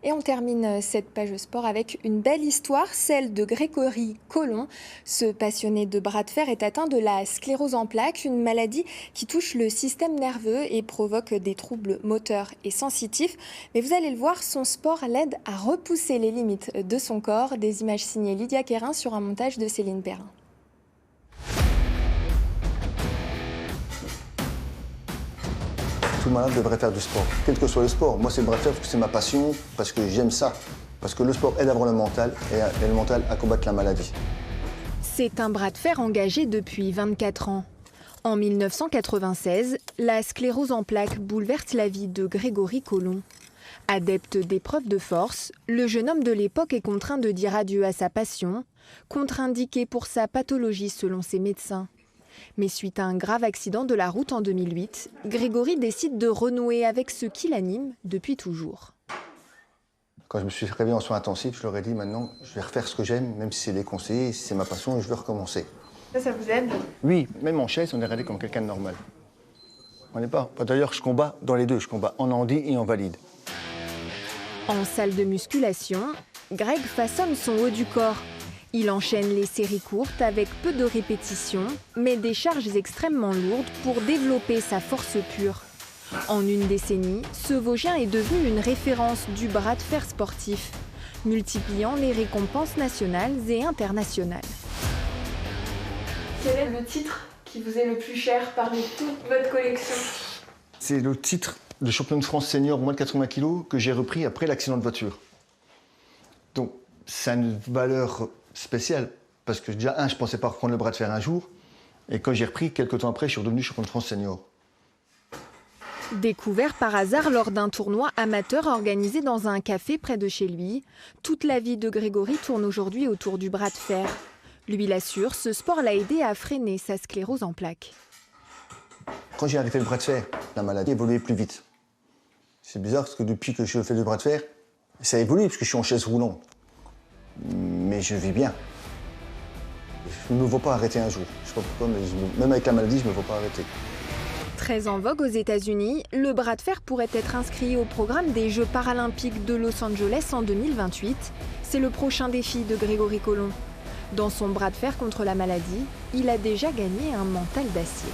Et on termine cette page sport avec une belle histoire, celle de Grégory Collomb. Ce passionné de bras de fer est atteint de la sclérose en plaques, une maladie qui touche le système nerveux et provoque des troubles moteurs et sensitifs. Mais vous allez le voir, son sport l'aide à repousser les limites de son corps. Des images signées Lydia Quérin sur un montage de Céline Perrin. Tout malade devrait faire du sport, quel que soit le sport. Moi, c'est le bras de fer parce que c'est ma passion, parce que j'aime ça. Parce que le sport aide à avoir le mental et le mental à combattre la maladie. C'est un bras de fer engagé depuis 24 ans. En 1996, la sclérose en plaques bouleverse la vie de Grégory Collomb. Adepte d'épreuves de force, le jeune homme de l'époque est contraint de dire adieu à sa passion, contre-indiqué pour sa pathologie selon ses médecins. Mais suite à un grave accident de la route en 2008, Grégory décide de renouer avec ce qui l'anime depuis toujours. Quand je me suis réveillé en soins intensifs, je leur ai dit maintenant, je vais refaire ce que j'aime, même si c'est déconseillé, si c'est ma passion, je veux recommencer. Ça vous aide? Oui, même en chaise, on est regardé comme quelqu'un de normal. On n'est pas. D'ailleurs, je combats dans les deux, je combats en handi et en valide. En salle de musculation, Greg façonne son haut du corps. Il enchaîne les séries courtes avec peu de répétitions, mais des charges extrêmement lourdes pour développer sa force pure. En une décennie, ce Vosgien est devenu une référence du bras de fer sportif, multipliant les récompenses nationales et internationales. Quel est le titre qui vous est le plus cher parmi toute votre collection? C'est le titre de champion de France senior moins de 80 kg que j'ai repris après l'accident de voiture. Donc, ça a une valeur spéciale, parce que déjà, je ne pensais pas reprendre le bras de fer un jour, et quand j'ai repris, quelques temps après, je suis redevenu champion de France senior. Découvert par hasard lors d'un tournoi amateur organisé dans un café près de chez lui, toute la vie de Grégory tourne aujourd'hui autour du bras de fer. Lui l'assure, ce sport l'a aidé à freiner sa sclérose en plaques. Quand j'ai arrêté le bras de fer, la maladie évoluait plus vite. C'est bizarre parce que depuis que je fais du bras de fer, ça évolue parce que je suis en chaise roulante. Mais je vis bien. Je ne me vois pas arrêter un jour. Je ne sais pas pourquoi, mais même avec la maladie, je ne me vois pas arrêter. Très en vogue aux États-Unis, le bras de fer pourrait être inscrit au programme des Jeux paralympiques de Los Angeles en 2028. C'est le prochain défi de Grégory Collomb. Dans son bras de fer contre la maladie, il a déjà gagné un mental d'acier.